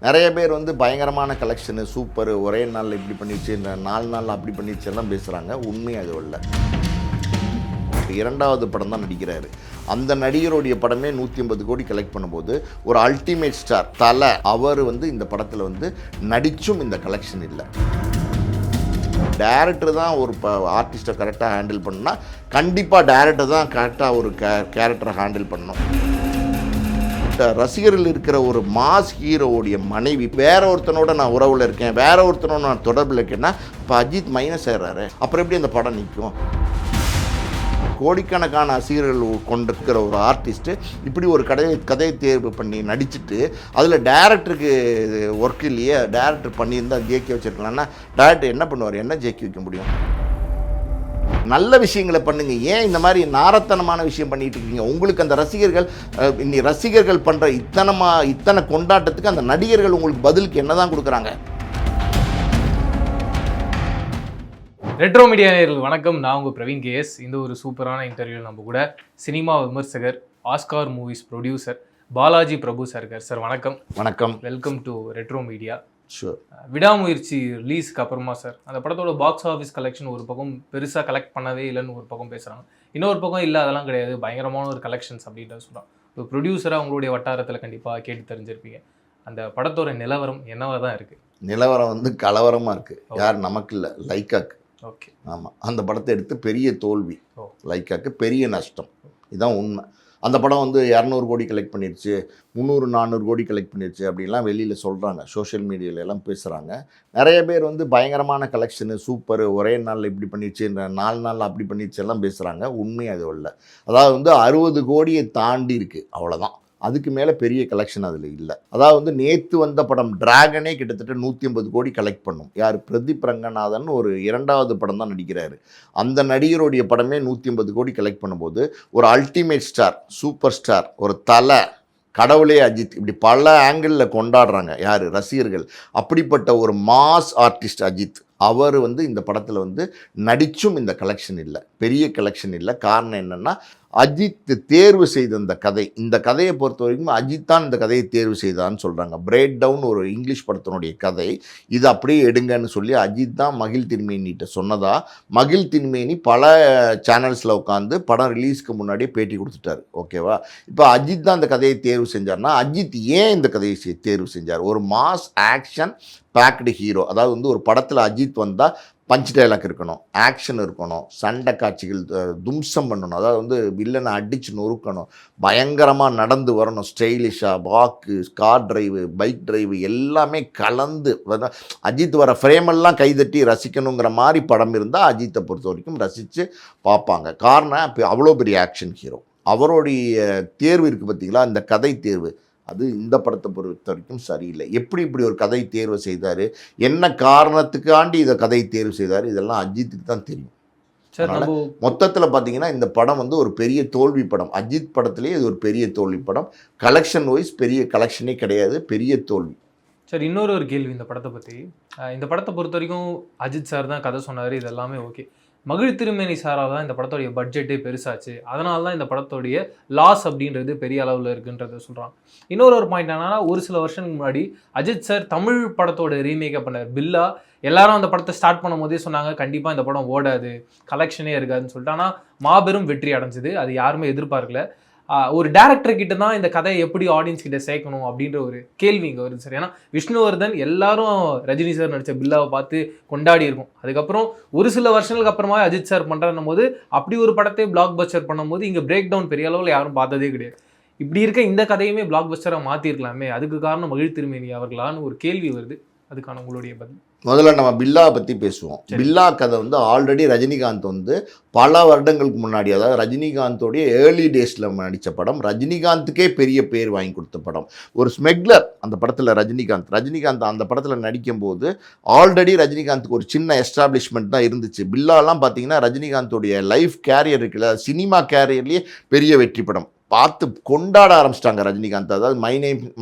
நிறைய பேர் வந்து பயங்கரமான கலெக்ஷனு சூப்பர், ஒரே நாளில் இப்படி பண்ணிடுச்சு, 4 நாளில் அப்படி பண்ணிடுச்சுலாம் பேசுகிறாங்க. உண்மை அது இல்லை. 2வது படம் தான் நடிக்கிறாரு. அந்த நடிகருடைய படமே 150 கோடி கலெக்ட் பண்ணும்போது ஒரு அல்டிமேட் ஸ்டார் தலை அவர் வந்து இந்த படத்தில் வந்து நடிச்சும் இந்த கலெக்ஷன் இல்லை. டேரக்டர் தான் ஒரு ஆர்டிஸ்ட்டை கரெக்டாக ஹேண்டில் பண்ணால் கண்டிப்பாக டேரக்டர் தான் கரெக்டாக ஒரு கேரக்டரை ஹேண்டில் பண்ணணும். ரசிகர்கள் இருக்கிற ஒரு மாஸ் ஹீரோவுடைய மனைவி வேற ஒருத்தனோட நான் உறவில் இருக்கேன், வேற ஒருத்தனோட நான் தொடர்பில் இருக்கேன்னா இப்போ அஜித் மைனஸ் ஆகிறாரு. அப்புறம் எப்படி அந்த படம் நிற்கும்? கோடிக்கணக்கான ரசிகர்கள் கொண்டிருக்கிற ஒரு ஆர்டிஸ்ட்டு இப்படி ஒரு கதையை தேர்வு பண்ணி நடிச்சுட்டு அதில் டேரக்டருக்கு ஒர்க் இல்லையே, டேரக்டர் பண்ணியிருந்தால் ஜேக்கி வச்சுருக்கலாம்னா டேரக்டர் என்ன பண்ணுவார்? என்ன ஜேக்கி வைக்க முடியும்? நல்ல விஷயங்களை பண்ணுங்க. ஏன் இந்த மாதிரி நாரத்தனமான விஷயம் பண்ணிட்டு இருக்கீங்க? உங்களுக்கு அந்த ரசிகர்கள் பண்ணுற இத்தனை கொண்டாட்டத்துக்கு அந்த நடிகர்கள் உங்களுக்கு பதிலுக்கு என்ன தான் கொடுக்குறாங்க? ரெட்ரோ மீடியா நேயர்கள் வணக்கம். நான் உங்கள் பிரவீன் கேஎஸ். இந்த ஒரு சூப்பரான இன்டர்வியூ நம்ம கூட சினிமா விமர்சகர், ஆஸ்கார் மூவிஸ் ப்ரொடியூசர் பாலாஜி பிரபு சார் இருக்கார். சார் வணக்கம். வணக்கம். Welcome to retro media. Sure. விடாமுயற்சி ரிலீஸ்க்கு அப்புறமா சார் அந்த படத்தோட பாக்ஸ் ஆஃபீஸ் கலெக்ஷன் ஒரு பக்கம் பெருசாக கலெக்ட் பண்ணவே இல்லைன்னு ஒரு பக்கம் பேசுகிறாங்க. இன்னொரு பக்கம் இல்லை அதெல்லாம் கிடையாது, பயங்கரமான ஒரு கலெக்ஷன்ஸ் அப்படின்ட்டு சொல்கிறாங்க. ஒரு ப்ரொடியூசராக உங்களுடைய வட்டாரத்தில் கண்டிப்பாக கேட்டு தெரிஞ்சிருப்பீங்க. அந்த படத்தோட நிலவரம் என்னவா தான் இருக்குது? நிலவரம் வந்து கலவரமாக இருக்குது. யார் நமக்கு இல்லை, லைக்காக்கு. ஓகே. ஆமாம், அந்த படத்தை எடுத்து பெரிய தோல்வி, லைக்காக்கு பெரிய நஷ்டம். இதுதான் உண்மை. அந்த படம் வந்து 200 கோடி கலெக்ட் பண்ணிடுச்சு, 300-400 கோடி கலெக்ட் பண்ணிடுச்சு அப்படின்லாம் வெளியில் சொல்கிறாங்க, சோஷியல் மீடியாவில் எல்லாம் பேசுகிறாங்க. நிறைய பேர் வந்து பயங்கரமான கலெக்ஷனு சூப்பர், ஒரே நாளில் இப்படி பண்ணிடுச்சு, 4 நாளில் அப்படி பண்ணிடுச்சு எல்லாம் பேசுகிறாங்க. உண்மை அது இல்லை. அதாவது வந்து 60 கோடியை தாண்டி இருக்குது, அவ்வளோதான். அதுக்கு மேலே பெரிய கலெக்ஷன் அதில் இல்லை. அதாவது வந்து நேற்று வந்த படம் டிராகனே கிட்டத்தட்ட 150 கோடி கலெக்ட் பண்ணும். யார்? பிரதீப் ரங்கநாதன் ஒரு 2வது படம் தான் நடிக்கிறாரு. அந்த நடிகருடைய படமே 150 கோடி கலெக்ட் பண்ணும்போது ஒரு அல்டிமேட் ஸ்டார், சூப்பர் ஸ்டார், ஒரு தலை, கடவுளே அஜித், இப்படி பல ஆங்கிளில் கொண்டாடுறாங்க யார்? ரசிகர்கள். அப்படிப்பட்ட ஒரு மாஸ் ஆர்டிஸ்ட் அஜித் அவர் வந்து இந்த படத்தில் வந்து நடிச்சும் இந்த கலெக்ஷன் இல்லை, பெரிய கலெக்ஷன் இல்லை. காரணம் என்னென்னா அஜித் தேர்வு செய்த இந்த கதையை பொறுத்த வரைக்கும் அஜித் தான் இந்த கதையை தேர்வு செய்தான்னு சொல்கிறாங்க. பிரேக் டவுன் ஒரு இங்கிலீஷ் படத்தினுடைய கதை, இது அப்படியே எடுங்கன்னு சொல்லி அஜித் தான் மகிழ் திருமேனிகிட்ட சொன்னதா. மகிழ் திருமேனி பல சேனல்ஸில் உட்காந்து படம் ரிலீஸ்க்கு முன்னாடியே பேட்டி கொடுத்துட்டார். ஓகேவா? இப்போ அஜித் தான் இந்த கதையை தேர்வு செஞ்சார்னா அஜித் ஏன் இந்த கதையை தேர்வு செஞ்சார்? ஒரு மாஸ் ஆக்ஷன் பேக்டு ஹீரோ. அதாவது வந்து ஒரு படத்தில் அஜித் வந்தால் பஞ்ச் டைலாக் இருக்கணும், ஆக்ஷன் இருக்கணும், சண்டை காட்சிகள் தும்சம் பண்ணணும், அதாவது வந்து வில்லனை அடித்து நொறுக்கணும், பயங்கரமாக நடந்து வரணும், ஸ்டைலிஷாக வாக்கு, கார் டிரைவு, பைக் டிரைவு எல்லாமே கலந்து அஜித் வர ஃப்ரேமெல்லாம் கைதட்டி ரசிக்கணுங்கிற மாதிரி படம் இருந்தால் அஜித்தை பொறுத்த வரைக்கும் ரசித்து பார்ப்பாங்க. காரணம் இப்போ அவ்வளோ பெரிய ஆக்ஷன் ஹீரோ. அவருடைய தேர்வு இருக்குது பார்த்தீங்களா, இந்த கதை தேர்வு, அது இந்த படத்தை பொறுத்த வரைக்கும் சரியில்லை. இப்படி ஒரு கதை தேர்வு செய்தார், என்ன காரணத்துக்காண்டி இதை கதை தேர்வு செய்தார், இதெல்லாம் அஜித்துக்கு தான் தெரியும். மொத்தத்தில் பார்த்தீங்கன்னா இந்த படம் வந்து ஒரு பெரிய தோல்வி படம். அஜித் படத்துலேயே இது ஒரு பெரிய தோல்வி படம். கலெக்ஷன் வைஸ் பெரிய கலெக்ஷனே கிடையாது, பெரிய தோல்வி. சார் இன்னொரு கேள்வி இந்த படத்தை பற்றி. இந்த படத்தை பொறுத்த வரைக்கும் அஜித் சார் தான் கதை சொன்னார், இது எல்லாமே ஓகே. மகிழ் திருமேனி சாரால் தான் இந்த படத்தோடைய பட்ஜெட்டே பெருசாச்சு, அதனால தான் இந்த படத்தோடைய லாஸ் அப்படின்றது பெரிய அளவில் இருக்குன்றத சொல்கிறாங்க. இன்னொரு பாயிண்ட் என்னன்னா, ஒரு சில வருஷத்துக்கு முன்னாடி அஜித் சார் தமிழ் படத்தோட ரீமேக்கை பண்ணார் பில்லா. எல்லாரும் அந்த படத்தை ஸ்டார்ட் பண்ணும் போதே சொன்னாங்க கண்டிப்பாக இந்த படம் ஓடாது, கலெக்ஷனே இருக்காதுன்னு சொல்லிட்டு. ஆனால் மாபெரும் வெற்றி அடைஞ்சிது, அது யாருமே எதிர்பார்க்கல. ஒரு டேரக்டர் கிட்ட தான் இந்த கதையை எப்படி ஆடியன்ஸ் கிட்ட சேர்க்கணும் அப்படின்ற ஒரு கேள்வி இங்கே வருது சார். ஏன்னா விஷ்ணுவர்தன் எல்லாரும் ரஜினி சார் நடித்த பில்லாவை பார்த்து கொண்டாடி இருக்கும். அதுக்கப்புறம் ஒரு சில வருஷங்களுக்கு அப்புறமா அஜித் சார் பண்ணுறன்னும் போது அப்படி ஒரு படத்தை பிளாக் பஸ்டர் பண்ணும்போது இங்கே பிரேக் டவுன் பெரிய அளவில் யாரும் பார்த்ததே கிடையாது. இப்படி இருக்க இந்த கதையுமே பிளாக் பஸ்டராக மாற்றிருக்கலாமே, அதுக்கு காரணம் மகிழ் திருமேனி அவர்களான்னு ஒரு கேள்வி வருது. அதுக்கான உங்களுடைய பதில்? முதல்ல நம்ம பில்லா பற்றி பேசுவோம். பில்லா கதை வந்து ஆல்ரெடி ரஜினிகாந்த் வந்து பல வருடங்களுக்கு முன்னாடி, அதாவது ரஜினிகாந்தோடைய ஏர்லி டேஸில் நடித்த படம், ரஜினிகாந்துக்கே பெரிய பேர் வாங்கி கொடுத்த படம். ஒரு ஸ்மெக்லர் அந்த படத்தில் ரஜினிகாந்த் அந்த படத்தில் நடிக்கும்போது ஆல்ரெடி ரஜினிகாந்துக்கு ஒரு சின்ன எஸ்டாப்ளிஷ்மெண்ட் தான் இருந்துச்சு. பில்லாலாம் பார்த்தீங்கன்னா ரஜினிகாந்தோடைய லைஃப் கேரியர் இருக்குல்ல, சினிமா கேரியர்லேயே பெரிய வெற்றி படம். பார்த்து கொண்டாட ஆரம்பிச்சிட்டாங்க ரஜினிகாந்த். அதாவது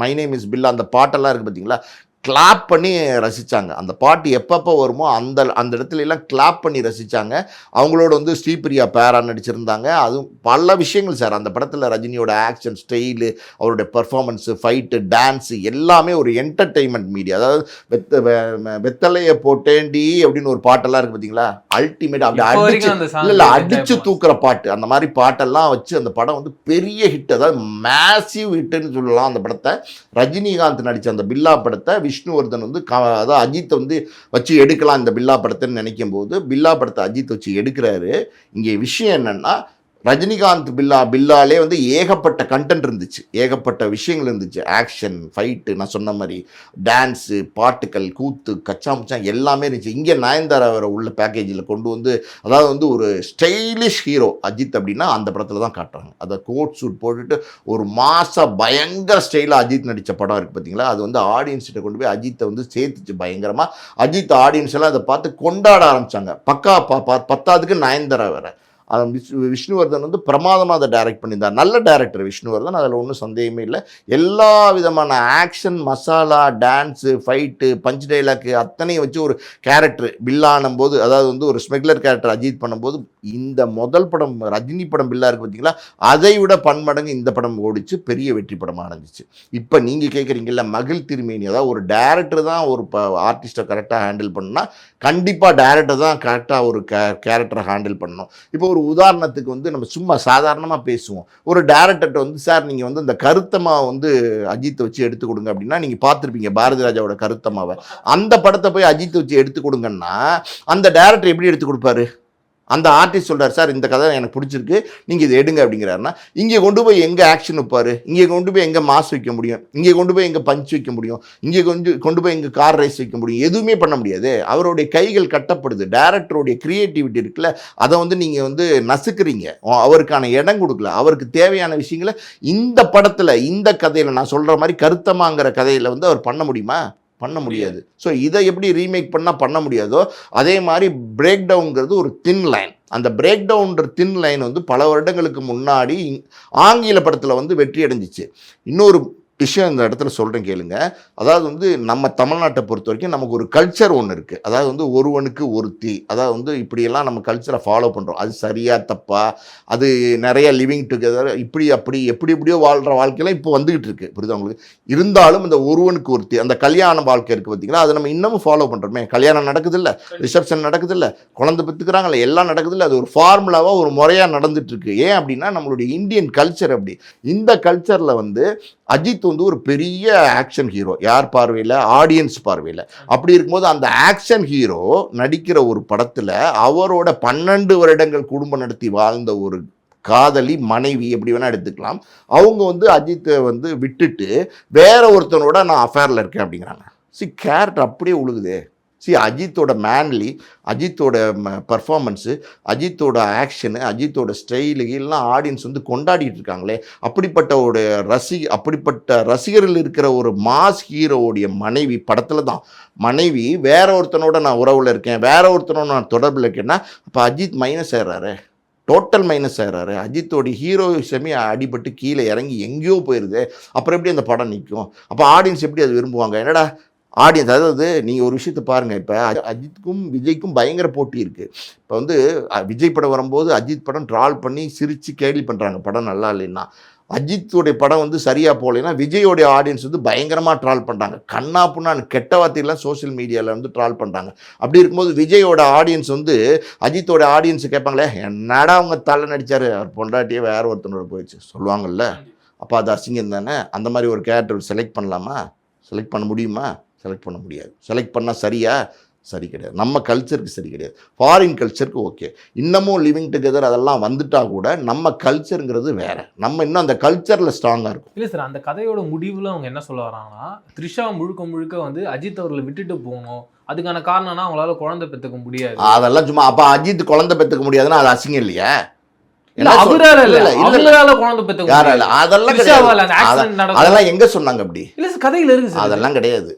மை நேம் இஸ் பில்லா, அந்த பாட்டெல்லாம் இருக்குது பார்த்தீங்களா, கிளாப் பண்ணி ரசித்தாங்க. அந்த பாட்டு எப்பப்போ வருமோ அந்த அந்த இடத்துல எல்லாம் கிளாப் பண்ணி ரசித்தாங்க. அவங்களோட வந்து ஸ்ரீபிரியா பேரா நடிச்சிருந்தாங்க. அதுவும் பல விஷயங்கள் சார் அந்த படத்தில் ரஜினியோட ஆக்ஷன் ஸ்டைலு, அவருடைய பெர்ஃபார்மன்ஸு, ஃபைட்டு, டான்ஸு எல்லாமே ஒரு என்டர்டெயின்மெண்ட் மீடியா. அதாவது வெத்தலையை போட்டேண்டி அப்படின்னு ஒரு பாட்டெல்லாம் இருக்குது பார்த்தீங்களா, அல்டிமேட். அப்படி அடிச்சு இல்லை அடிச்சு தூக்குற பாட்டு, அந்த மாதிரி பாட்டெல்லாம் வச்சு அந்த படம் வந்து பெரிய ஹிட், அதாவது மேசிவ் ஹிட்டுன்னு சொல்லலாம். அந்த படத்தை ரஜினிகாந்த் நடித்த அந்த பில்லா படத்தை விஷ்ணுவர்தன் வந்து அதாவது அஜித்தை வந்து வச்சு எடுக்கலாம் இந்த பில்லா படத்தைன்னு நினைக்கும் போது பில்லா படத்தை அஜித் வச்சு எடுக்கிறாரு. இங்கே விஷயம் என்னன்னா, ரஜினிகாந்த் பில்லாலே வந்து ஏகப்பட்ட கண்டென்ட் இருந்துச்சு, ஏகப்பட்ட விஷயங்கள் இருந்துச்சு. ஆக்ஷன், ஃபைட்டு, நான் சொன்ன மாதிரி டான்ஸு, பாட்டுக்கள், கூத்து, கச்சாமுச்சான் எல்லாமே இருந்துச்சு. இங்கே நயன்தாரா வர உள்ள பேக்கேஜில் கொண்டு வந்து, அதாவது வந்து ஒரு ஸ்டைலிஷ் ஹீரோ அஜித் அப்படின்னா அந்த படத்தில் தான் காட்டுறாங்க. அதை கோட் சூட் போட்டுட்டு ஒரு மாதம் பயங்கர ஸ்டைலாக அஜித் நடித்த படம் இருக்குது பார்த்தீங்களா, அது வந்து ஆடியன்ஸ்கிட்ட கொண்டு போய் அஜித்தை வந்து சேர்த்துச்சு பயங்கரமாக. அஜித் ஆடியன்ஸ் எல்லாம் அதை பார்த்து கொண்டாட ஆரம்பித்தாங்க. பக்கா பத்தாவதுக்கு நயன்தாரா வேறு. விஷ்ணுவர்தன் வந்து பிரமாதமாக அதை டைரக்ட் பண்ணியிருந்தார். நல்ல டைரக்டர் விஷ்ணுவர்தன், அதில் ஒன்றும் சந்தேகமே இல்லை. எல்லா விதமான action, masala, dance, fight, punch dialogue அத்தனையும் வச்சு ஒரு கேரக்டர் பில்லானும் போது, அதாவது வந்து ஒரு ஸ்மெக்லர் கேரக்டர் அஜித் பண்ணும்போது, இந்த முதல் படம் ரஜினி படம் பில்லா இருக்குது பார்த்தீங்களா, அதை விட பன்மடங்கு இந்த படம் ஓடிச்சு, பெரிய வெற்றி படமாக அடைஞ்சிச்சு. இப்போ நீங்கள் கேட்குறீங்கல்ல மகிழ் திருமேனி, அதாவது ஒரு டேரக்டர் தான் ஒரு ஆர்டிஸ்ட்டை கரெக்டாக ஹேண்டில் பண்ணால் கண்டிப்பாக டேரக்டர் தான் கரெக்டாக ஒரு கேரக்டரை ஹேண்டில் பண்ணணும். இப்போ ஒரு உதாரணத்துக்கு வந்து நம்ம சும்மா சாதாரணமாக பேசுவோம். ஒரு டேரக்டர்கிட்ட வந்து சார் நீங்கள் வந்து இந்த கருத்தம்மாவை வந்து அஜித்தை வச்சு எடுத்து கொடுங்க அப்படின்னா, நீங்கள் பார்த்துருப்பீங்க பாரதி ராஜாவோட கருத்தம்மாவை. அந்த படத்தை போய் அஜித்தை வச்சு எடுத்து கொடுங்கன்னா அந்த டேரக்டர் எப்படி எடுத்து கொடுப்பாரு? அந்த ஆர்டிஸ்ட் சொல்கிறார், சார் இந்த கதை எனக்கு பிடிச்சிருக்கு, நீங்கள் இதை எடுங்க அப்படிங்கிறாருன்னா, இங்கே கொண்டு போய் எங்கே ஆக்ஷன் வைப்பார், இங்கே கொண்டு போய் எங்கே மாஸ் வைக்க முடியும், இங்கே கொண்டு போய் எங்கே பஞ்ச் வைக்க முடியும், இங்கே கொண்டு போய் எங்கே கார் ரேஸ் வைக்க முடியும்? எதுவுமே பண்ண முடியாது. அவருடைய கைகள் கட்டப்படுது. டேரக்டருடைய க்ரியேட்டிவிட்டி இருக்குல்ல, அதை வந்து நீங்கள் வந்து நசுக்கிறீங்க. அவருக்கான இடம் கொடுக்கல. அவருக்கு தேவையான விஷயங்களை இந்த படத்தில், இந்த கதையில், நான் சொல்கிற மாதிரி கருத்தமாங்கிற கதையில் வந்து அவர் பண்ண முடியுமா? பண்ண முடியாது. ஸோ இதை எப்படி ரீமேக் பண்ண முடியாதோ, அதே மாதிரி பிரேக் டவுன்ங்கிறது ஒரு தின் லைன். அந்த பிரேக் டவுன்ற தின் லைன் வந்து பல வருடங்களுக்கு முன்னாடி ஆங்கில படத்தில் வந்து வெற்றி அடைஞ்சிச்சு. இன்னொரு விஷயம் இந்த இடத்துல சொல்கிறேன் கேளுங்க. அதாவது வந்து நம்ம தமிழ்நாட்டை பொறுத்த வரைக்கும் நமக்கு ஒரு கல்ச்சர் ஒன்று இருக்குது. அதாவது வந்து ஒருவனுக்கு ஒருத்தி, அதாவது வந்து இப்படியெல்லாம் நம்ம கல்ச்சரை ஃபாலோ பண்ணுறோம். அது சரியா தப்பா, அது நிறைய லிவிங் டுகெதர் இப்படி அப்படி எப்படியோ வாழ்கிற வாழ்க்கையெல்லாம் இப்போ வந்துக்கிட்டு இருக்குது, புரியுதா உங்களுக்கு? இருந்தாலும் இந்த ஒருவனுக்கு ஒருத்தி, அந்த கல்யாண வாழ்க்கை இருக்குது பார்த்தீங்களா, அதை நம்ம இன்னமும் ஃபாலோ பண்ணுறோமே. கல்யாணம் நடக்குதில்ல, ரிசப்ஷன் நடக்குதில்ல, குழந்தை பெற்றுக்கிறாங்கல்ல, எல்லாம் நடக்குதில்ல. அது ஒரு ஃபார்முலாவாக ஒரு முறையாக நடந்துட்டுருக்கு. ஏன் அப்படின்னா நம்மளுடைய இந்தியன் கல்ச்சர் அப்படி. இந்த கல்ச்சரில் வந்து அஜித் வந்து ஒரு பெரிய ஆக்ஷன் ஹீரோ. யார் பார்வையில்? ஆடியன்ஸ் பார்வையில். அப்படி இருக்கும்போது அந்த ஆக்ஷன் ஹீரோ நடிக்கிற ஒரு படத்தில் அவரோட 12 வருடங்கள் குடும்பம் நடத்தி வாழ்ந்த ஒரு காதலி, மனைவி, எப்படி வேணால் எடுத்துக்கலாம், அவங்க வந்து அஜித்தை வந்து விட்டுட்டு வேற ஒருத்தனோட நான் அஃபேரில் இருக்கேன் அப்படிங்கிறாங்க. கேரக்டர் அப்படியே உழுகுதே. அஜித்தோட மேன்லி, அஜித்தோட பர்ஃபார்மன்ஸு, அஜித்தோட ஆக்ஷனு, அஜித்தோட ஸ்டைலு எல்லாம் ஆடியன்ஸ் வந்து கொண்டாடிட்டு இருக்காங்களே. அப்படிப்பட்ட ரசிகர்கள் இருக்கிற ஒரு மாஸ் ஹீரோவுடைய மனைவி படத்தில் தான் மனைவி வேற ஒருத்தனோட நான் உறவில் இருக்கேன், வேற ஒருத்தனோட நான் தொடர்பில் இருக்கேன்னா, அப்போ அஜித் மைனஸ் ஆகிறாரு, டோட்டல் மைனஸ் ஆகிறாரு. அஜித்தோடைய ஹீரோயிசமே அடிபட்டு கீழே இறங்கி எங்கேயோ போயிடுது. அப்புறம் எப்படி அந்த படம் நிற்கும்? அப்போ ஆடியன்ஸ் எப்படி அது விரும்புவாங்க? என்னடா ஆடியன்ஸ், அதாவது நீங்கள் ஒரு விஷயத்தை பாருங்கள். இப்போ அஜித்துக்கும் விஜய்க்கும் பயங்கர போட்டி இருக்குது. இப்போ வந்து விஜய் படம் வரும்போது அஜித் படம் ட்ரால் பண்ணி சிரித்து கேலி பண்ணுறாங்க படம் நல்லா இல்லைன்னா. அஜித்தோடைய படம் வந்து சரியாக போகலைன்னா விஜயோடைய ஆடியன்ஸ் வந்து பயங்கரமாக ட்ரால் பண்ணுறாங்க. கண்ணா புண்ணான்னு கெட்ட வார்த்தையெல்லாம் சோஷியல் மீடியாவில் வந்து ட்ரால் பண்ணுறாங்க. அப்படி இருக்கும்போது விஜயோட ஆடியன்ஸ் வந்து அஜித்தோட ஆடியன்ஸு கேட்பாங்களே, என்னடா அவங்க தலை நடித்தார், அவர் பொண்டாட்டியே வேற ஒருத்தனோட போயிடுச்சு சொல்லுவாங்கல்ல. அப்போ அது அசிங்கம் தானே. அந்த மாதிரி ஒரு கேரக்டர் செலக்ட் பண்ணலாமா? செலக்ட் பண்ண முடியுமா? செலக்ட் பண்ண முடியாது. செலக்ட் பண்ணால் சரி கிடையாது. நம்ம கல்ச்சருக்கு சரி கிடையாது. ஃபாரின் கல்ச்சருக்கு ஓகே. இன்னமும் லிவிங் டுகெதர் அதெல்லாம் வந்துட்டால் கூட நம்ம கல்ச்சருங்கிறது வேறு. நம்ம இன்னும் அந்த கல்ச்சரில் ஸ்ட்ராங்காக இருக்கும். இல்லை சார், அந்த கதையோட முடிவில் அவங்க என்ன சொல்ல வராங்கன்னா, த்ரிஷா முழுக்க வந்து அஜித் அவர்களை விட்டுட்டு போகணும், அதுக்கான காரணம்னா அவங்களால குழந்தை பெற்றுக்க முடியாது. அதெல்லாம் சும்மா. அப்போ அஜித் குழந்தை பெற்றுக்க முடியாதுன்னா அது அசிங்கம் இல்லையா? அதெல்லாம் எங்க சொன்னாங்க? அப்படி அதெல்லாம் கிடையாது.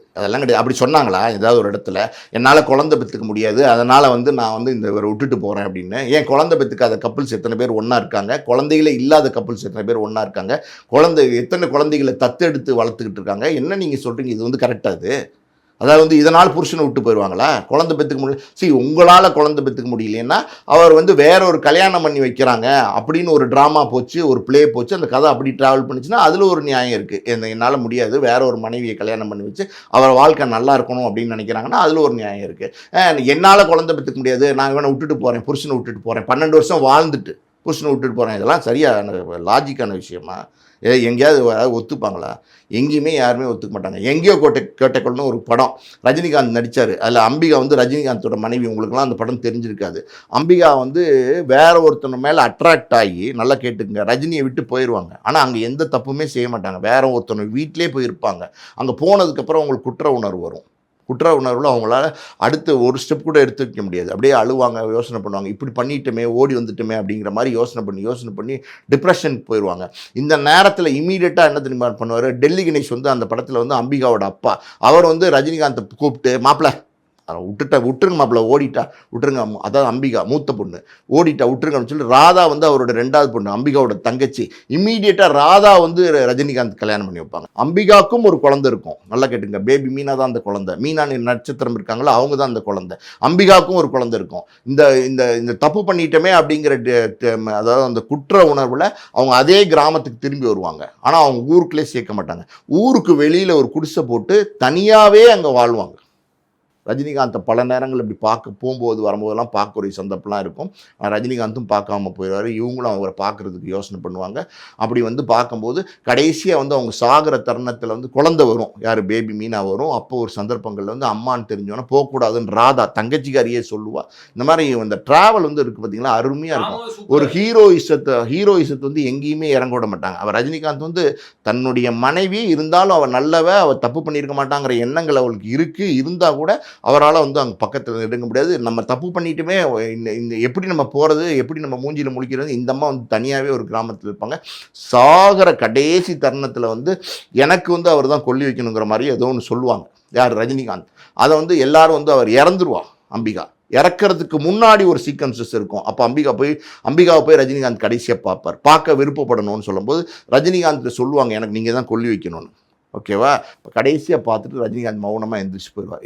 அப்படி சொன்னாங்களா ஏதாவது ஒரு இடத்துல? என்னால குழந்தை பெற்றுக்க முடியாது, அதனால வந்து நான் வந்து இந்த விட்டுட்டு போறேன் அப்படின்னு. ஏன் குழந்தை பெற்றுக்காத கப்புள்ஸ் எத்தனை பேர் ஒன்னா இருக்காங்க? குழந்தைகளே இல்லாத கப்புள்ஸ் எத்தனை பேர் ஒன்னா இருக்காங்க? எத்தனை குழந்தைகளை தத்தெடுத்து வளர்த்துக்கிட்டு இருக்காங்க? என்ன நீங்க சொல்றீங்க? இது வந்து கரெக்டா? இது அதாவது வந்து இதனால் புருஷனை விட்டு போயிடுவாங்களா? குழந்தை பெற்றுக்க முடியல, உங்களால் குழந்தை பெற்றுக்க முடியலன்னா அவர் வந்து வேற ஒரு கல்யாணம் பண்ணி வைக்கிறாங்க அப்படின்னு ஒரு ட்ராமா போச்சு, ஒரு ப்ளே போச்சு, அந்த கதை அப்படி ட்ராவல் பண்ணிச்சுன்னா அதில் ஒரு நியாயம் இருக்குது. என்னால் முடியாது, வேற ஒரு மனைவியை கல்யாணம் பண்ணி வச்சு அவர் வாழ்க்கை நல்லா இருக்கணும் அப்படின்னு நினைக்கிறாங்கன்னா அதில் ஒரு நியாயம் இருக்குது. என்னால் குழந்தை பெற்றுக்க முடியாது, நான் இவனை விட்டுட்டு போகிறேன், புருஷனை விட்டுட்டு போகிறேன், 12 வருஷம் வாழ்ந்துட்டு புருஷனை விட்டுட்டு போகிறேன், இதெல்லாம் சரியான லாஜிக்கான விஷயமா? எங்கேயாவது ஒத்துப்பாங்களா? எங்கேயுமே யாருமே ஒத்துக்க மாட்டாங்க. எங்கேயோ கேட்டக்கொள்னு ஒரு படம் ரஜினிகாந்த் நடித்தார். அதில் அம்பிகா வந்து ரஜினிகாந்தோட மனைவி. உங்களுக்குலாம் அந்த படம் தெரிஞ்சிருக்காது. அம்பிகா வந்து வேற ஒருத்தன மேலே அட்ராக்ட் ஆகி, நல்லா கேட்டுக்குங்க, ரஜினியை விட்டு போயிடுவாங்க. ஆனால் அங்கே எந்த தப்புமே செய்ய மாட்டாங்க. வேற ஒருத்தன வீட்டிலே போயிருப்பாங்க. அங்கே போனதுக்கப்புறம் அவங்களுக்கு குற்ற உணர்வு வரும். குற்ற உணர்வில் அவங்களால அடுத்து ஒரு ஸ்டெப் கூட எடுத்து வைக்க முடியாது. அப்படியே அழுவாங்க, யோசனை பண்ணுவாங்க, இப்படி பண்ணிட்டுமே, ஓடி வந்துட்டுமே அப்படிங்கிற மாதிரி யோசனை பண்ணி டிப்ரெஷனுக்கு போயிடுவாங்க. இந்த நேரத்தில் இமீடியட்டாக என்ன தெரியுமா பண்ணுவார்? டெல்லி கணேஷ் வந்து அந்த படத்தில் வந்து அம்பிகாவோட அப்பா, அவர் வந்து ரஜினிகாந்தை கூப்பிட்டு, மாப்பிள்ள விட்டுருங்க மாப்பிள்ள, ஓடிட்டா விட்டுருங்க, அதாவது அம்பிகா மூத்த பொண்ணு ஓடிட்டா விட்டுருங்கன்னு சொல்லி ராதா வந்து அவரோட 2வது பொண்ணு, அம்பிகாவோட தங்கச்சி, இம்மீடியட்டாக ராதா வந்து ரஜினிகாந்த் கல்யாணம் பண்ணி வைப்பாங்க. அம்பிகாவுக்கும் ஒரு குழந்தை இருக்கும், நல்லா கேட்டுங்க, பேபி மீனா தான் அந்த குழந்தை. மீனா நட்சத்திரம் இருக்காங்களோ அவங்க தான் அந்த குழந்தை. அம்பிகாவுக்கும் ஒரு குழந்தை இருக்கும். இந்த இந்த இந்த தப்பு பண்ணிட்டோமே அப்படிங்கிற அதாவது அந்த குற்ற உணர்வில் அவங்க அதே கிராமத்துக்கு திரும்பி வருவாங்க. ஆனால் அவங்க ஊருக்குள்ளே சேர்க்க மாட்டாங்க. ஊருக்கு வெளியில் ஒரு குடிசை போட்டு தனியாகவே அங்கே வாழ்வாங்க. ரஜினிகாந்தை பல நேரங்கள் இப்படி போகும்போது வரும்போதெல்லாம் பார்க்கக்கூடிய சந்தர்ப்பம்லாம் இருக்கும். ரஜினிகாந்தும் பார்க்காம போயிடுவார். இவங்களும் அவரை பார்க்குறதுக்கு யோசனை பண்ணுவாங்க. அப்படி வந்து பார்க்கும்போது கடைசியாக வந்து அவங்க சாகிற தருணத்தில் வந்து குழந்தை வரும். யார்? பேபி மீனா வரும். அப்போ ஒரு சந்தர்ப்பங்களில் வந்து அம்மான்னு தெரிஞ்சோன்னா போகக்கூடாதுன்னு ராதா தங்கச்சிக்காரியே சொல்லுவாள். இந்த மாதிரி இந்த ட்ராவல் வந்து இருக்குது பார்த்தீங்களா, அருமையாக இருக்கும். ஒரு ஹீரோயிசத்தை வந்து எங்கேயுமே இறங்க விட மாட்டாங்க. அவர் ரஜினிகாந்த் வந்து தன்னுடைய மனைவி இருந்தாலும் அவர் அவர் தப்பு பண்ணியிருக்க மாட்டாங்கிற எண்ணங்கள் அவளுக்கு இருக்குது. இருந்தால் கூட அவரால் வந்து அங்கே பக்கத்தில் நெருங்க முடியாது. நம்ம தப்பு பண்ணிட்டுமே இந்த எப்படி நம்ம போகிறது, எப்படி நம்ம மூஞ்சியில் முழிக்கிறது, இந்த அம்மா வந்து தனியாகவே ஒரு கிராமத்தில் இருப்பாங்க. சாகிற கடைசி தருணத்தில் வந்து எனக்கு வந்து அவர் தான் கொல்லி வைக்கணுங்கிற மாதிரி ஏதோ ஒன்று சொல்லுவாங்க. யார்? ரஜினிகாந்த். அதை வந்து எல்லாரும் வந்து அவர் இறந்துருவா. அம்பிகா இறக்கிறதுக்கு முன்னாடி ஒரு சீக்வன்சஸ் இருக்கும். அப்போ அம்பிகாவை போய் ரஜினிகாந்த் கடைசியாக பார்க்க விருப்பப்படணும்னு சொல்லும்போது ரஜினிகாந்த் சொல்லுவாங்க, எனக்கு நீங்கள் தான் கொல்லி வைக்கணும்னு. ஓகேவா? இப்போ கடைசியாக பார்த்துட்டு ரஜினிகாந்த் மௌனமாக எந்திரிச்சு போயிடுவார்.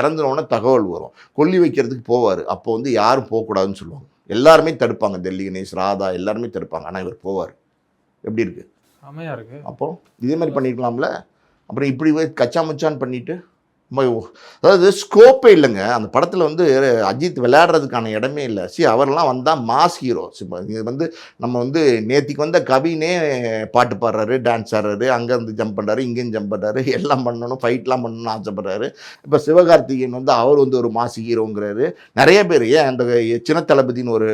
இறந்துருவோன்னே தகவல் வரும், கொல்லி வைக்கிறதுக்கு போவார். அப்போ வந்து யாரும் போகக்கூடாதுன்னு சொல்லுவாங்க. எல்லாருமே தடுப்பாங்க, டெல்லி கணேஷ், ராதா எல்லாருமே தடுப்பாங்க. ஆனால் இவர் போவார். எப்படி இருக்குது? செமையாக இருக்குது. அப்போ இதே மாதிரி பண்ணியிருக்கலாம்ல. அப்புறம் இப்படி போய் கச்சா முச்சான்னு பண்ணிவிட்டு அதாவது ஸ்கோப்பே இல்லைங்க அந்த படத்தில். வந்து அஜித் விளையாடுறதுக்கான இடமே இல்லை. அவரெல்லாம் வந்தால் மாஸ் ஹீரோ. இது வந்து நம்ம வந்து நேத்திக்கு வந்த கவினே பாட்டு பாடுறாரு, டான்ஸ் ஆடுறாரு, அங்கேருந்து ஜம்ப் பண்ணுறாரு, இங்கேயும் ஜம்ப் பண்ணுறாரு, எல்லாம் பண்ணணும், ஃபைட்லாம் பண்ணணும்னு ஆசைப்படுறாரு. இப்போ சிவகார்த்திகேயன் வந்து அவர் வந்து ஒரு மாஸ் ஹீரோங்கிறாரு. நிறைய பேர் ஏன் அந்த சின்ன தளபதினு ஒரு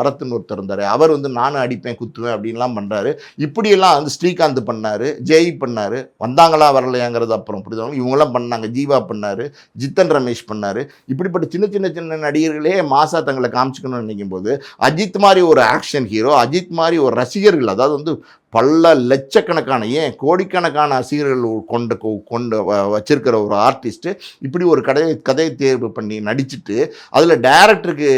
பரத்னு ஒருத்தர் இருந்தார், அவர் வந்து நானும் அடிப்பேன் குத்துவேன் அப்படின்லாம் பண்ணுறாரு. இப்படியெல்லாம் வந்து ஸ்ரீகாந்த் பண்ணார், ஜெய் பண்ணார். வந்தாங்களா வரலையாங்கிறது அப்புறம் புரியுது. இவங்கெல்லாம் பண்ணாங்க. ஜீவா பண்ணாரு, ஜித்தன் ரமேஷ் பண்ணாரு. இப்படிப்பட்ட சின்ன நடிகர்களே மாசா தங்களை காமிச்சுக்கணும்னு நினைக்கும் போது அஜித் மாதிரி ஒரு ஆக்ஷன் ஹீரோ, அஜித் மாதிரி ஒரு ரசிகர்கள், அதாவது வந்து பல லட்சக்கணக்கான ஏன் கோடிக்கணக்கான ரசிகர்கள் கொண்டு வச்சிருக்கிற ஒரு ஆர்டிஸ்ட்டு இப்படி ஒரு கதையை தேர்வு பண்ணி நடிச்சுட்டு அதில் டேரக்டருக்கு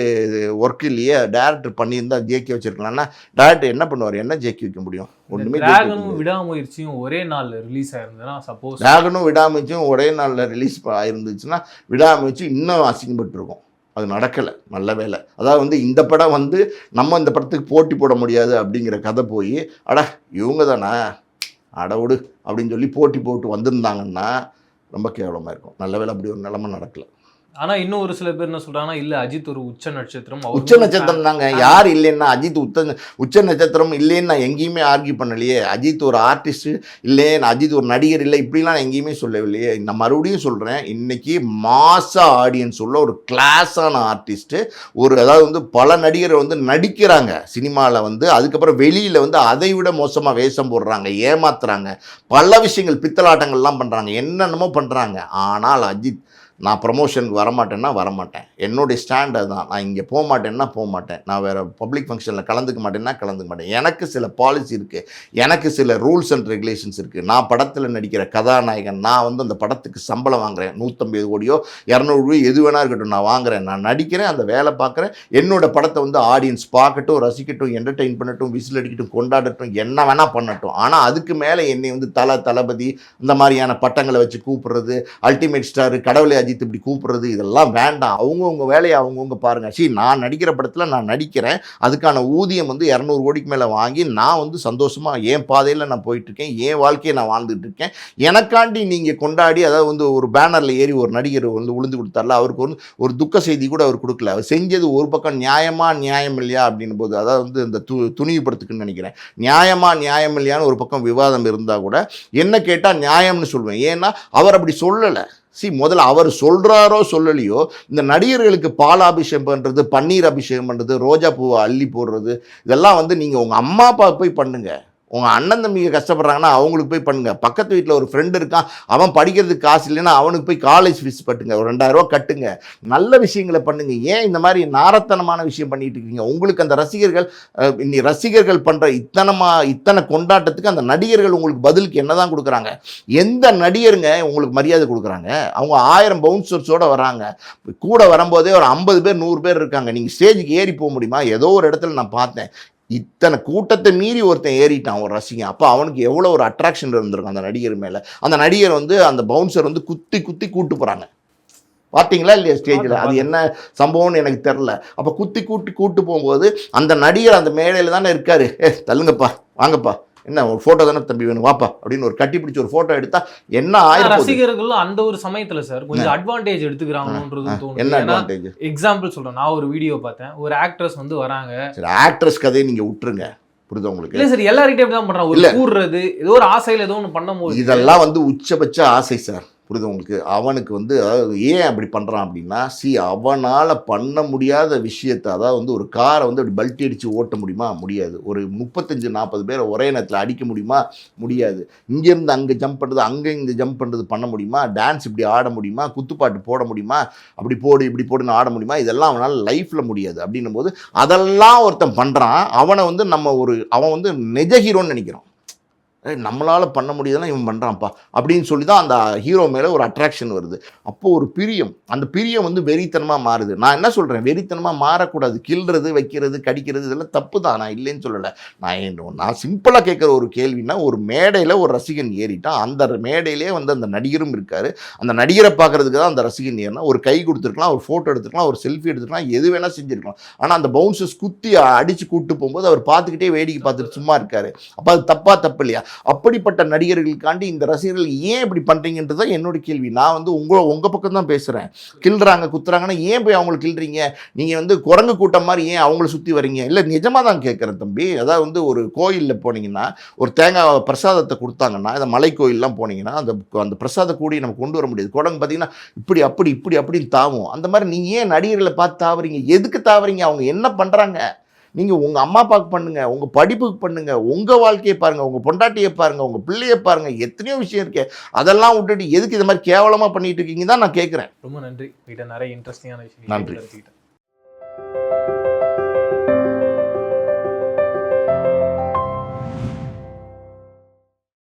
ஒர்க் இல்லையே, டேரக்டர் பண்ணியிருந்தா ஜேக்கி வச்சிருக்கலாம்னா டேரக்டர் என்ன பண்ணுவார்? என்ன ஜேக்கி வைக்க முடியும்? ஒன்றுமே. விடாமுயற்சியும் ஒரே நாளில் ரிலீஸ் ஆயிருந்ததுன்னா, சப்போஸ் டிராகனும் விடாமுயற்சியும் ஒரே நாளில் ரிலீஸ் ஆயிருந்துச்சுன்னா விடாமுயற்சி இன்னும் அசிங்கப்பட்டு இருக்கும். அது நடக்கலை, நல்ல வேலை. அதாவது வந்து இந்த படம் வந்து நம்ம இந்த படத்துக்கு போட்டி போட முடியாது அப்படிங்கிற கதை போய் இவங்க தானே விடு அப்படின்னு சொல்லி போட்டி போட்டு வந்திருந்தாங்கன்னா ரொம்ப கேவலமாக இருக்கும். நல்ல வேலை அப்படி ஒரு நிலைமை நடக்கலை. ஆனால் இன்னும் ஒரு சில பேர் என்ன சொல்கிறாங்கன்னா, இல்லை அஜித் ஒரு உச்ச நட்சத்திரம். உச்ச நட்சத்திரம் தாங்க. யார் இல்லைன்னா அஜித் உச்ச நட்சத்திரம் இல்லைன்னு நான் எங்கேயுமே ஆர்கியூ பண்ணலையே. அஜித் ஒரு ஆர்டிஸ்ட்டு இல்லையே, நான் அஜித் ஒரு நடிகர் இல்லை, இப்படிலாம் நான் எங்கேயுமே சொல்லவில்லையே. நான் மறுபடியும் சொல்கிறேன், இன்றைக்கி மாசா ஆடியன்ஸ் உள்ள ஒரு கிளாஸான ஆர்டிஸ்ட்டு, அதாவது வந்து பல நடிகர் வந்து நடிக்கிறாங்க சினிமாவில் வந்து, அதுக்கப்புறம் வெளியில் வந்து அதை விட மோசமாக வேஷம் போடுறாங்க, ஏமாத்துறாங்க, பல விஷயங்கள் பித்தலாட்டங்கள்லாம் பண்ணுறாங்க, என்னென்னமோ பண்ணுறாங்க. ஆனால் அஜித் நான் ப்ரமோஷனுக்கு வரமாட்டேன்னா வரமாட்டேன். என்னுடைய ஸ்டாண்ட் அதுதான். நான் இங்கே போக மாட்டேன்னா போக மாட்டேன். நான் வேறு பப்ளிக் ஃபங்க்ஷனில் கலந்துக்க மாட்டேன்னா கலந்துக்க மாட்டேன். எனக்கு சில பாலிசி இருக்குது, எனக்கு சில ரூல்ஸ் அண்ட் ரெகுலேஷன்ஸ் இருக்குது. நான் படத்தில் நடிக்கிற கதாநாயகன், நான் வந்து அந்த படத்துக்கு சம்பளம் வாங்குறேன். 150 கோடியோ 200 கோடியோ எது வேணா இருக்கட்டும், நான் வாங்குறேன், நான் நடிக்கிறேன், அந்த வேலை பார்க்குறேன். என்னோட படத்தை வந்து ஆடியன்ஸ் பார்க்கட்டும், ரசிக்கட்டும், என்டர்டெயின் பண்ணட்டும், விசில் அடிக்கட்டும், கொண்டாடட்டும், என்ன வேணால் பண்ணட்டும். ஆனால் அதுக்கு மேலே என்னை வந்து தளபதி இந்த மாதிரியான பட்டங்களை வச்சு கூப்பிடுறது, அல்டிமேட் ஸ்டார், கடவுளை அஜித் இப்படி கூப்பிடுறது, இதெல்லாம் வேண்டாம். அவங்கவுங்க வேலையை அவங்கவுங்க பாருங்கள். நான் நடிக்கிற படத்தில் நான் நடிக்கிறேன், அதுக்கான ஊதியம் வந்து 200 கோடிக்கு மேலே வாங்கி நான் வந்து சந்தோஷமாக என் பாதையில் நான் போயிட்டுருக்கேன், என் வாழ்க்கையை நான் வாழ்ந்துட்டு இருக்கேன். எனக்காண்டி நீங்கள் கொண்டாடி, அதாவது வந்து ஒரு பேனரில் ஏறி ஒரு நடிகர் வந்து உளுந்து கொடுத்தார்ல, அவருக்கு வந்து ஒரு துக்க செய்தி கூட அவர் கொடுக்கல. அவர் செஞ்சது ஒரு பக்கம் நியாயம் இல்லையா அப்படின்னும் போது, அதாவது வந்து இந்த துணிவு படத்துக்குன்னு நினைக்கிறேன், நியாயம் இல்லையான்னு ஒரு பக்கம் விவாதம் இருந்தால் கூட என்ன கேட்டால் நியாயம்னு சொல்லுவேன். ஏன்னா அவர் அப்படி சொல்லலை. முதல்ல அவர் சொல்கிறாரோ சொல்லலையோ, இந்த நடிகர்களுக்கு பாலாபிஷேகம் பண்ணுறது, பன்னீர் அபிஷேகம் பண்ணுறது, ரோஜா பூவை அள்ளி போடுறது, இதெல்லாம் வந்து நீங்கள் உங்கள் அம்மா அப்பா போய் பண்ணுங்கள். உங்கள் அண்ணன் தம்பிங்க கஷ்டப்படுறாங்கன்னா அவங்களுக்கு போய் பண்ணுங்கள். பக்கத்து வீட்டில் ஒரு ஃப்ரெண்டு இருக்கான், அவன் படிக்கிறதுக்கு காசு இல்லைன்னா அவனுக்கு போய் காலேஜ் ஃபீஸ் கட்டுங்க, ஒரு 2000 ரூபா கட்டுங்க. நல்ல விஷயங்களை பண்ணுங்கள். ஏன் இந்த மாதிரி நாரத்தனமான விஷயம் பண்ணிட்டு இருக்கீங்க? உங்களுக்கு அந்த ரசிகர்கள் பண்ணுற இத்தனை கொண்டாட்டத்துக்கு அந்த நடிகர்கள் உங்களுக்கு பதிலுக்கு என்ன தான் கொடுக்குறாங்க? எந்த நடிகருங்க உங்களுக்கு மரியாதை கொடுக்குறாங்க? அவங்க 1000 பவுன்சர்ஸோடு வராங்க. கூட வரும்போதே ஒரு 50 பேர் 100 பேர் இருக்காங்க. நீங்கள் ஸ்டேஜுக்கு ஏறி போக முடியுமா? ஏதோ ஒரு இடத்துல நான் பார்த்தேன், இத்தனை கூட்டத்தை மீறி ஒருத்தன் ஏறிட்டான் ஒரு ரசிகன். அப்போ அவனுக்கு எவ்வளோ ஒரு அட்ராக்ஷன் இருந்திருக்கும் அந்த நடிகர் மேலே. அந்த நடிகர் வந்து அந்த பவுன்சர் வந்து குத்தி கூட்டு போகிறாங்க. பார்த்தீங்களா இல்லையா ஸ்டேஜில்? அது என்ன சம்பவம்னு எனக்கு தெரில. அப்போ கூட்டு போகும்போது அந்த நடிகர் அந்த மேடையில் தானே இருக்கார். தள்ளுங்கப்பா, வாங்கப்பா, என்ன ஒரு ஃபோட்டோ தானே தம்பி வேணும், வாப்பா அப்படின்னு ஒரு கட்டி பிடிச்சி ஒரு ஃபோட்டோ எடுத்தா என்ன ஆயிரம். ரசிகர்களும் அந்த ஒரு சமயத்துல சார் கொஞ்சம் அட்வான்டேஜ் எடுத்துக்கிறாங்கன்றது தோணுது. என்ன அட்வான்டேஜ்? எக்ஸாம்பிள் சொல்றேன், நான் ஒரு வீடியோ பார்த்தேன், ஒரு ஆக்ட்ரஸ் வந்து வராங்க. சரி, ஆக்ட்ரஸ் கதையை நீங்க விட்டுருங்க, புரியுது உங்களுக்கு? இல்ல சார், எல்லார்கிட்டயும் தான் பண்றாங்க. ஒரு கூடுறது, ஏதோ ஒரு ஆசையில ஏதோ ஒன்று பண்ணும்போது, இதெல்லாம் வந்து உச்சபட்ச ஆசை சார், புரியுது உங்களுக்கு? அவனுக்கு வந்து ஏன் அப்படி பண்ணுறான் அப்படின்னா, அவனால் பண்ண முடியாத விஷயத்தை, அதாவது வந்து ஒரு காரை வந்து அப்படி பல்ட்டி அடித்து ஓட்ட முடியுமா? முடியாது. ஒரு 35-40 பேரை ஒரே நேரத்தில் அடிக்க முடியுமா? முடியாது. இங்கேருந்து அங்கே ஜம்ப் பண்ணுறது, அங்கே இங்கே ஜம்ப் பண்ணுறது பண்ண முடியுமா? டான்ஸ் இப்படி ஆட முடியுமா? குத்துப்பாட்டு போட முடியுமா? அப்படி போடு இப்படி போடுன்னு ஆட முடியுமா? இதெல்லாம் அவனால் லைஃப்பில் முடியாது. அப்படின்னும் போது அதெல்லாம் ஒருத்தன் பண்ணுறான். அவனை வந்து அவன் வந்து நிஜ ஹீரோன்னு நினைக்கிறான். நம்மளால் பண்ண முடியாதுன்னா இவன் பண்ணுறான்ப்பா அப்படின்னு சொல்லி தான் அந்த ஹீரோ மேலே ஒரு அட்ராக்ஷன் வருது. அப்போது ஒரு பிரியம், அந்த பிரியம் வந்து வெறித்தனமாக மாறுது. நான் என்ன சொல்கிறேன், வெறித்தனமாக மாறக்கூடாது. கிள்றது, வைக்கிறது, கடிக்கிறது, இதெல்லாம் தப்பு தான், நான் இல்லைன்னு சொல்லலை. நான் சிம்பிளாக கேட்குற ஒரு கேள்வினா, ஒரு மேடையில் ஒரு ரசிகன் ஏறிட்டான், அந்த மேடையிலே வந்து அந்த நடிகரும் இருக்கார். அந்த நடிகரை பார்க்குறதுக்கு தான் அந்த ரசிகன் ஏறினா, ஒரு கை கொடுத்துருக்கலாம், ஒரு ஃபோட்டோ எடுத்துக்கலாம், ஒரு செல்ஃபி எடுத்துக்கலாம், எது வேணால் செஞ்சுருக்கலாம். ஆனால் அந்த பவுன்சர்ஸ் குத்தி அடித்து கூப்பிட்டு போகும்போது அவர் பார்த்துக்கிட்டே வேடிக்கை பார்த்துட்டு சும்மா இருக்கார். அப்போ அது தப்பு இல்லையா? அப்படிப்பட்ட நடிகர்களுக்காண்டி இந்த ரசிகர்கள் ஏன் இப்படி பண்ணுறீங்கன்றது தான் என்னோட கேள்வி. நான் வந்து உங்கள் பக்கம் தான் பேசுகிறேன். கிள்றாங்க, குத்துறாங்கன்னா ஏன் போய் அவங்களை கிள்றீங்க? நீங்கள் வந்து குரங்கு கூட்டம் மாதிரி ஏன் அவங்கள சுற்றி வரீங்க? இல்லை, நிஜமாக தான் கேட்குறேன் தம்பி. அதாவது வந்து ஒரு கோயிலில் போனீங்கன்னா, ஒரு தேங்காய் பிரசாதத்தை கொடுத்தாங்கன்னா, இந்த மலை கோயிலெலாம் போனீங்கன்னா, அந்த பிரசாத கூடி நம்ம கொண்டு வர முடியாது. குரங்கு பார்த்தீங்கன்னா இப்படின்னு தாவும். அந்த மாதிரி நீங்கள் ஏன் நடிகர்களை பார்த்து தாவறீங்க? எதுக்கு தாவறீங்க? அவங்க என்ன பண்ணுறாங்க? நீங்கள் உங்கள் அம்மா அப்பாவுக்கு பண்ணுங்கள், உங்கள் படிப்புக்கு பண்ணுங்கள், உங்கள் வாழ்க்கையை பாருங்கள், உங்கள் பொண்டாட்டியை பாருங்கள், உங்கள் பிள்ளையை பாருங்கள், எத்தனையோ விஷயம் இருக்கு. அதெல்லாம் விட்டுட்டு எதுக்கு இது மாதிரி கேவலமாக பண்ணிட்டு இருக்கீங்க தான் நான் கேட்குறேன். ரொம்ப நன்றி. நிறைய இன்ட்ரெஸ்டிங்கான விஷயம். நன்றி.